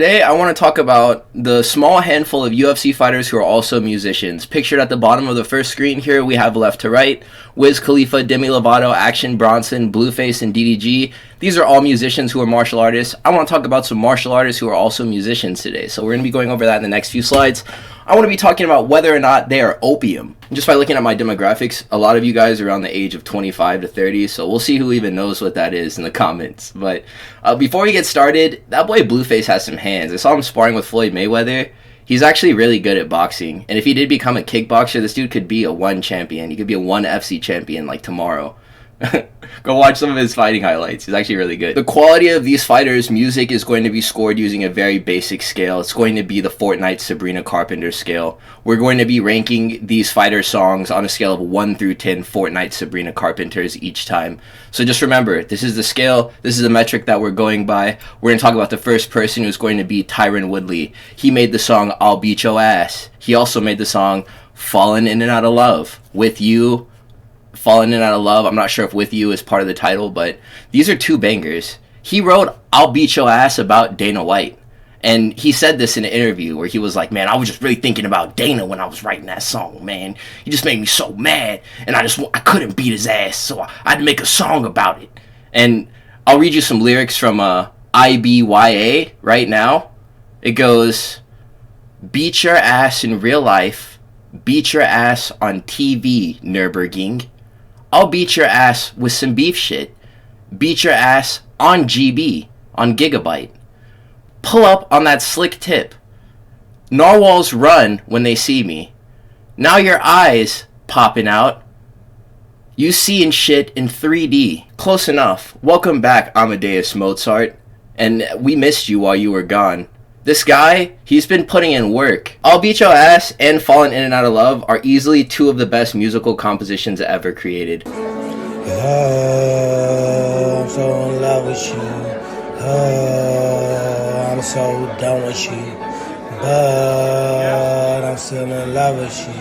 Today, I want to talk about the small handful of UFC fighters who are also musicians. Pictured at the bottom of the first screen here, we have left to right, Wiz Khalifa, Demi Lovato, Action Bronson, Blueface, and DDG. These are all musicians who are martial artists. I want to talk about some martial artists who are also musicians today. So we're going to be going over that in the next few slides. I want to be talking about whether or not they are opium. Just by looking at my demographics, a lot of you guys are around the age of 25 to 30, so we'll see who even knows what that is in the comments. But before we get started, that boy Blueface has some hands. I saw him sparring with Floyd Mayweather. He's actually really good at boxing. And if he did become a kickboxer, this dude could be a ONE champion. He could be a ONE FC champion like tomorrow. Go watch some of his fighting highlights. He's actually really good. The quality of these fighters' music is going to be scored using a very basic scale. It's going to be the Fortnite Sabrina Carpenter scale. We're going to be ranking these fighter songs on a scale of 1 through 10 Fortnite Sabrina Carpenters each time. So just remember, this is the scale. This is the metric that we're going by. We're going to talk about the first person, who's going to be Tyron Woodley. He made the song I'll Beat Your Ass. He also made the song Fallen In and Out of Love. With You, Fallen In and Out of Love. I'm not sure if With You is part of the title, but these are two bangers. He wrote I'll Beat Your Ass about Dana White. And he said this in an interview where he was like, man, I was just really thinking about Dana when I was writing that song, man. He just made me so mad, and I couldn't beat his ass, so I had to make a song about it. And I'll read you some lyrics from IBYA right now. It goes, beat your ass in real life, beat your ass on TV, Nürburgring. I'll beat your ass with some beef shit. Beat your ass on GB, on Gigabyte. Pull up on that slick tip. Narwhals run when they see me. Now your eyes popping out. You seeing shit in 3D. Close enough. Welcome back, Amadeus Mozart. And we missed you while you were gone. This guy, he's been putting in work. I'll Beat Your Ass and Fallen In and Out of Love are easily two of the best musical compositions ever created. I'm so in love with you. I'm so done with you. But I'm still in love with you.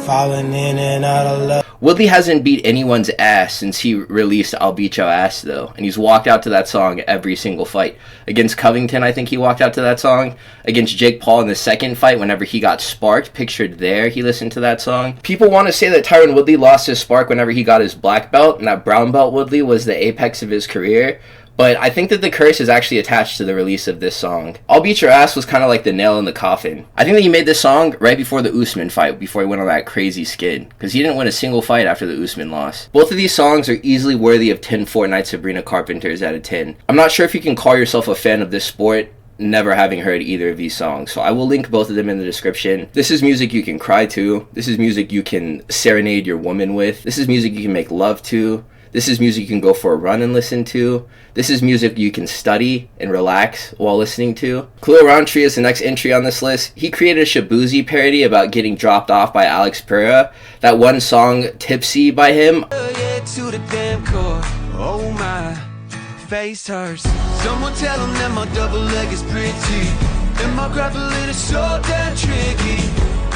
Falling in and out of love. Woodley hasn't beat anyone's ass since he released I'll Beat Your Ass, though. And he's walked out to that song every single fight. Against Covington, I think he walked out to that song. Against Jake Paul in the second fight, whenever he got sparked, pictured there, he listened to that song. People want to say that Tyron Woodley lost his spark whenever he got his black belt, and that brown belt Woodley was the apex of his career. But I think that the curse is actually attached to the release of this song. I'll Beat Your Ass was kind of like the nail in the coffin. I think that he made this song right before the Usman fight, before he went on that crazy skid. Because he didn't win a single fight after the Usman loss. Both of these songs are easily worthy of 10 Fortnite Sabrina Carpenters out of 10. I'm not sure if you can call yourself a fan of this sport, never having heard either of these songs. So I will link both of them in the description. This is music you can cry to. This is music you can serenade your woman with. This is music you can make love to. This is music you can go for a run and listen to. This is music you can study and relax while listening to. Khalil Rountee is the next entry on this list. He created a Shabuzi parody about getting dropped off by Alex Pereira. That one song, Tipsy, by him. To the damn core. Oh my, face hurts. Someone tell them that my double leg is pretty. And my grappling is so damn tricky.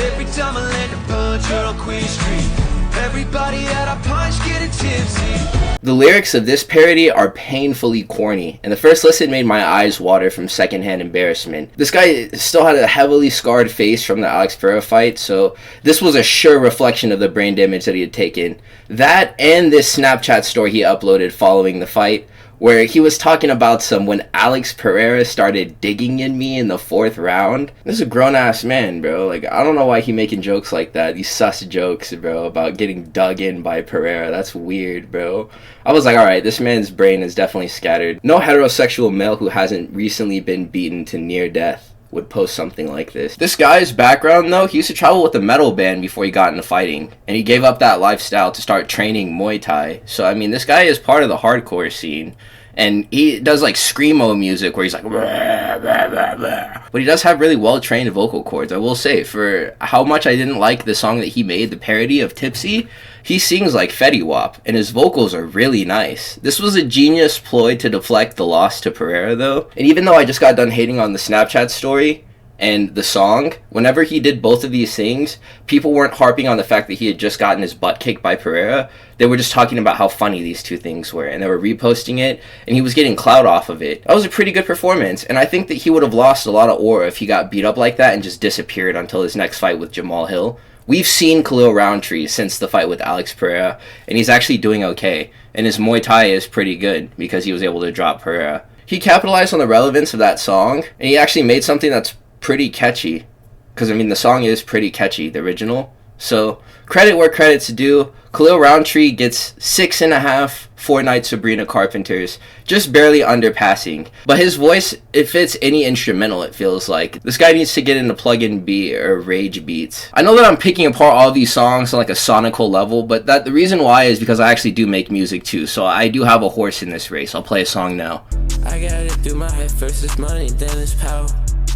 Every time I land a punch, you're on Queen Street. Everybody at a punch getting tipsy. The lyrics of this parody are painfully corny, and the first listen made my eyes water from secondhand embarrassment. This guy still had a heavily scarred face from the Alex Pereira fight, so this was a sure reflection of the brain damage that he had taken. That and this Snapchat story he uploaded following the fight, where he was talking about when Alex Pereira started digging in me in the 4th round. This is a grown-ass man, bro. Like, I don't know why he making jokes like that. These sus jokes, bro, about getting dug in by Pereira. That's weird, bro. I was like, alright, this man's brain is definitely scattered. No heterosexual male who hasn't recently been beaten to near death would post something like this. This guy's background, though, he used to travel with a metal band before he got into fighting, and he gave up that lifestyle to start training Muay Thai. So, I mean, this guy is part of the hardcore scene, and he does, like, screamo music where he's like, blah, blah, blah, blah. But he does have really well-trained vocal cords, I will say. For how much I didn't like the song that he made, the parody of Tipsy, he sings like Fetty Wap, and his vocals are really nice. This was a genius ploy to deflect the loss to Pereira, though. And even though I just got done hating on the Snapchat story, and the song, whenever he did both of these things, people weren't harping on the fact that he had just gotten his butt kicked by Pereira. They were just talking about how funny these two things were, and they were reposting it, and he was getting clout off of it. That was a pretty good performance, and I think that he would have lost a lot of aura if he got beat up like that and just disappeared until his next fight with Jamal Hill. We've seen Khalil Rountee since the fight with Alex Pereira, and he's actually doing okay, and his Muay Thai is pretty good because he was able to drop Pereira. He capitalized on the relevance of that song, and he actually made something that's pretty catchy, because I mean the song is pretty catchy, the original. So credit where credit's due. Khalil Rountee gets 6.5 Fortnite Sabrina Carpenters, just barely underpassing. But his voice, it fits any instrumental, it feels like. This guy needs to get into plug-in beat or rage beats. I know that I'm picking apart all these songs on like a sonical level, but the reason why is because I actually do make music too, so I do have a horse in this race. I'll play a song now. I got it through my head, first it's money, then it's power.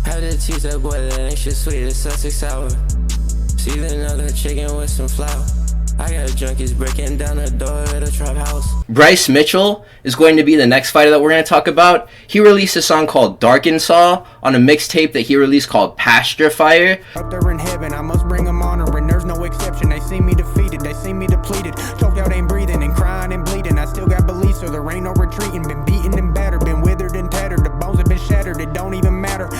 Had to teach that boy that ain't shit sweet, it's Sussex sour. See another chicken with some flour. I got junkies breaking down the door at a trap house. Bryce Mitchell is going to be the next fighter that we're going to talk about. He released a song called Darkensaw on a mixtape that he released called Pasture Fire. Up there in heaven, I must bring them honor, and there's no exception. They see me defeated, they see me depleted. Choked out, ain't breathing, and crying and bleeding. I still got belief, so there ain't no retreating. Been beaten and battered, been withered and tattered. The bones have been shattered, it don't even matter.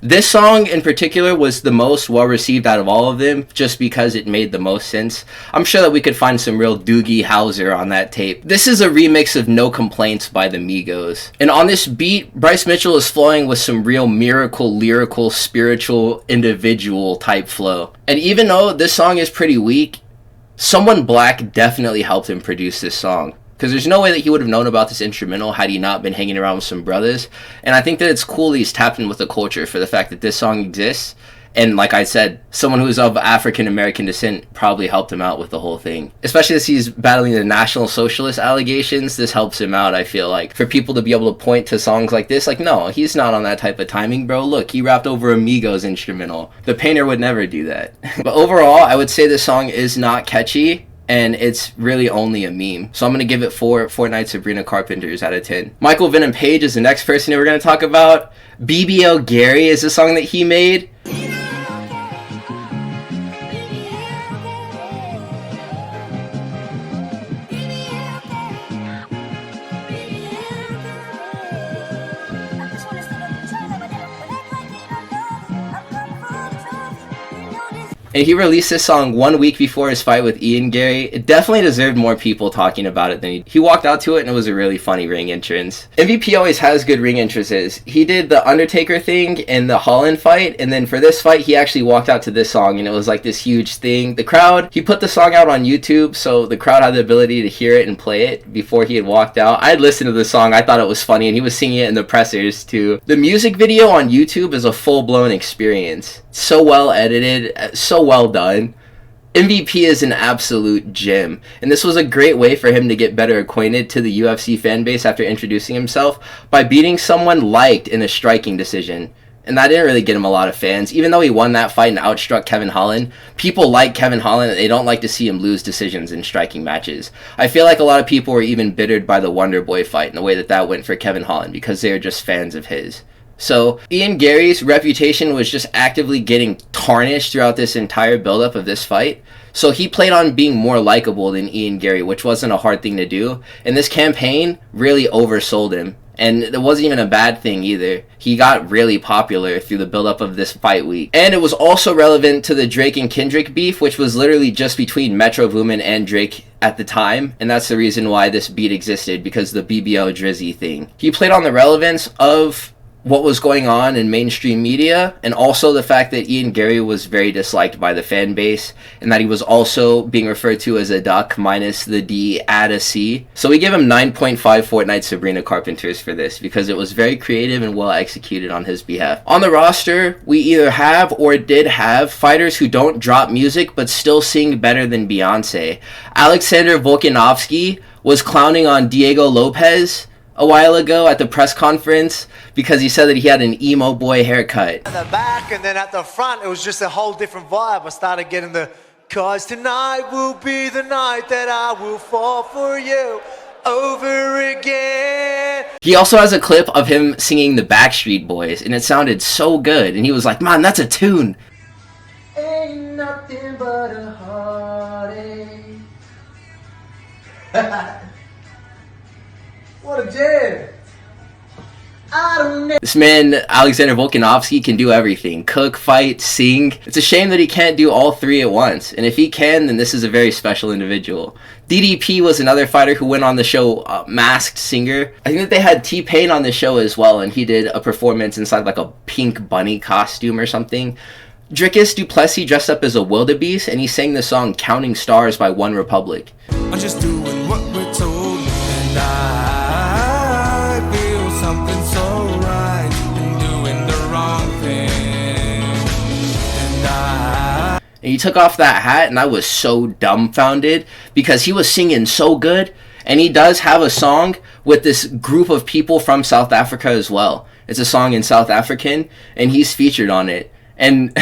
This song in particular was the most well received out of all of them, just because it made the most sense. I'm sure that we could find some real Doogie Howser on that tape. This is a remix of No Complaints by the Migos. And on this beat, Bryce Mitchell is flowing with some real miracle, lyrical, spiritual, individual type flow. And even though this song is pretty weak, someone black definitely helped him produce this song. Because there's no way that he would have known about this instrumental had he not been hanging around with some brothers. And I think that it's cool that he's tapped in with the culture for the fact that this song exists. And like I said, someone who's of African American descent probably helped him out with the whole thing. Especially as he's battling the National Socialist allegations, this helps him out, I feel like. For people to be able to point to songs like this, like, no, he's not on that type of timing, bro. Look, he rapped over a Migos instrumental. The Painter would never do that. But overall, I would say this song is not catchy, and it's really only a meme. So I'm going to give it 4 Fortnite Sabrina Carpenters out of 10. Michael Venom Page is the next person that we're going to talk about. BBL Gary is the song that he made. And he released this song 1 week before his fight with Ian Gary. It definitely deserved more people talking about it than he walked out to it, and it was a really funny ring entrance. MVP always has good ring entrances. He did the Undertaker thing in the Holland fight, and then for this fight, he actually walked out to this song, and it was like this huge thing. The crowd, he put the song out on YouTube, so the crowd had the ability to hear it and play it before he had walked out. I had listened to the song, I thought it was funny, and he was singing it in the pressers too. The music video on YouTube is a full-blown experience. So well edited, so well done. MVP is an absolute gem, and this was a great way for him to get better acquainted to the UFC fan base after introducing himself by beating someone liked in a striking decision. And that didn't really get him a lot of fans. Even though he won that fight and outstruck Kevin Holland, people like Kevin Holland and they don't like to see him lose decisions in striking matches. I feel like a lot of people were even bittered by the Wonder Boy fight and the way that went for Kevin Holland because they are just fans of his. So Ian Gary's reputation was just actively getting tarnished throughout this entire buildup of this fight. So he played on being more likable than Ian Gary, which wasn't a hard thing to do. And this campaign really oversold him. And it wasn't even a bad thing either. He got really popular through the buildup of this fight week. And it was also relevant to the Drake and Kendrick beef, which was literally just between Metro Boomin and Drake at the time. And that's the reason why this beat existed, because of the BBL Drizzy thing. He played on the relevance of what was going on in mainstream media, and also the fact that Ian Gary was very disliked by the fan base, and that he was also being referred to as a duck minus the D, add a C. So we give him 9.5 Fortnite Sabrina Carpenters for this, because it was very creative and well executed on his behalf. On the roster, we either have or did have fighters who don't drop music but still sing better than Beyonce. Alexander Volkanovski was clowning on Diego Lopez a while ago at the press conference because he said that he had an emo boy haircut. At the back and then at the front, it was just a whole different vibe. I started getting the, 'cause tonight will be the night that I will fall for you. over again. He also has a clip of him singing the Backstreet Boys, and it sounded so good. And he was like, man, that's a tune. Ain't nothing but a heartache. What a jam. I don't know. This man, Alexander Volkanovski, can do everything. Cook, fight, sing. It's a shame that he can't do all three at once. And if he can, then this is a very special individual. DDP was another fighter who went on the show Masked Singer. I think that they had T-Pain on the show as well, and he did a performance inside like a pink bunny costume or something. Drickus du Plessis dressed up as a wildebeest, and he sang the song Counting Stars by One Republic. I'm just doing what we're told, and I feel something so right in doing the wrong thing. And he took off that hat, and I was so dumbfounded because he was singing so good. And he does have a song with this group of people from South Africa as well. It's a song in South African, and he's featured on it. And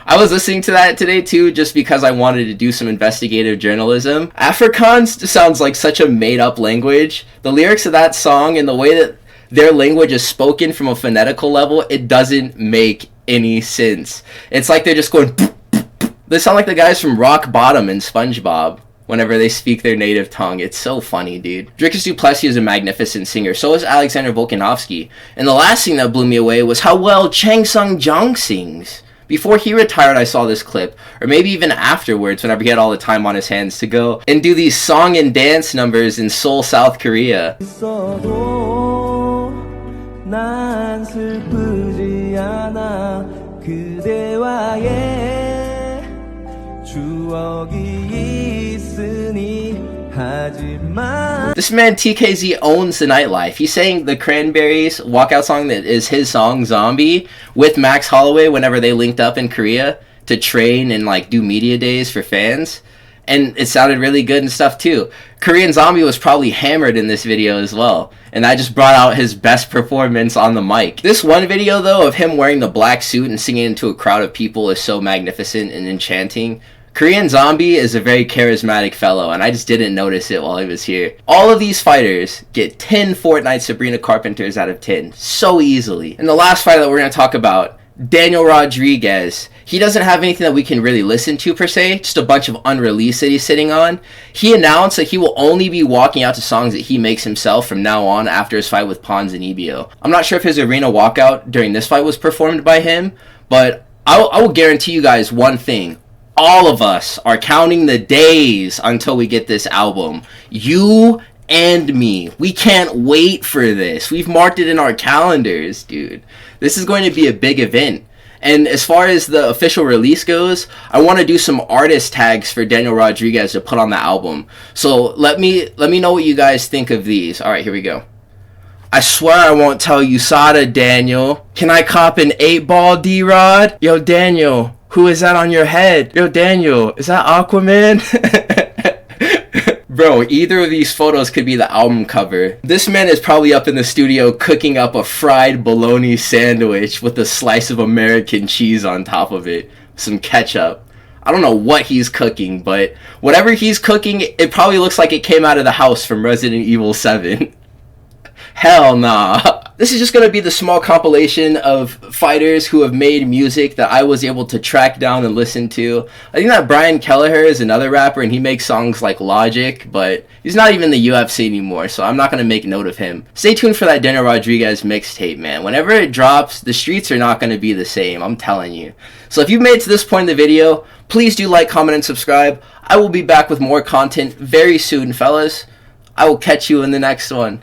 I was listening to that today too, just because I wanted to do some investigative journalism. Afrikaans sounds like such a made-up language. The lyrics of that song and the way that their language is spoken from a phonetical level, it doesn't make any sense. It's like they're just going... They sound like the guys from Rock Bottom and SpongeBob whenever they speak their native tongue. It's so funny, dude. Drickus du Plessis is a magnificent singer. So is Alexander Volkanovski. And the last thing that blew me away was how well Chang Sung Jung sings. Before he retired, I saw this clip, or maybe even afterwards whenever he had all the time on his hands to go and do these song and dance numbers in Seoul, South Korea. This man TKZ owns the nightlife. He sang the Cranberries walkout song that is his song Zombie with Max Holloway whenever they linked up in Korea to train and like do media days for fans, and it sounded really good and stuff too. Korean Zombie was probably hammered in this video as well, and I just brought out his best performance on the mic. This one video though of him wearing the black suit and singing into a crowd of people is so magnificent and enchanting. Korean Zombie is a very charismatic fellow, and I just didn't notice it while he was here. All of these fighters get 10 Fortnite Sabrina Carpenters out of 10 so easily. And the last fighter that we're going to talk about, Daniel Rodriguez. He doesn't have anything that we can really listen to per se, just a bunch of unreleased that he's sitting on. He announced that he will only be walking out to songs that he makes himself from now on after his fight with Ponzinibbio. I'm not sure if his arena walkout during this fight was performed by him, but I will guarantee you guys one thing. All of us are counting the days until we get this album. You and me. We can't wait for this. We've marked it in our calendars, dude. This is going to be a big event. And as far as the official release goes, I want to do some artist tags for Daniel Rodriguez to put on the album. So let me know what you guys think of these. All right, here we go. I swear I won't tell you Sada, Daniel. Can I cop an 8-ball, D-Rod? Yo, Daniel. Who is that on your head? Yo, Daniel, is that Aquaman? Bro, either of these photos could be the album cover. This man is probably up in the studio cooking up a fried bologna sandwich with a slice of American cheese on top of it. Some ketchup. I don't know what he's cooking, but whatever he's cooking, it probably looks like it came out of the house from Resident Evil 7. Hell nah. This is just going to be the small compilation of fighters who have made music that I was able to track down and listen to. I think that Brian Kelleher is another rapper, and he makes songs like Logic, but he's not even in the UFC anymore, so I'm not going to make note of him. Stay tuned for that Daniel Rodriguez mixtape, man. Whenever it drops, the streets are not going to be the same, I'm telling you. So if you've made it to this point in the video, please do like, comment, and subscribe. I will be back with more content very soon, fellas. I will catch you in the next one.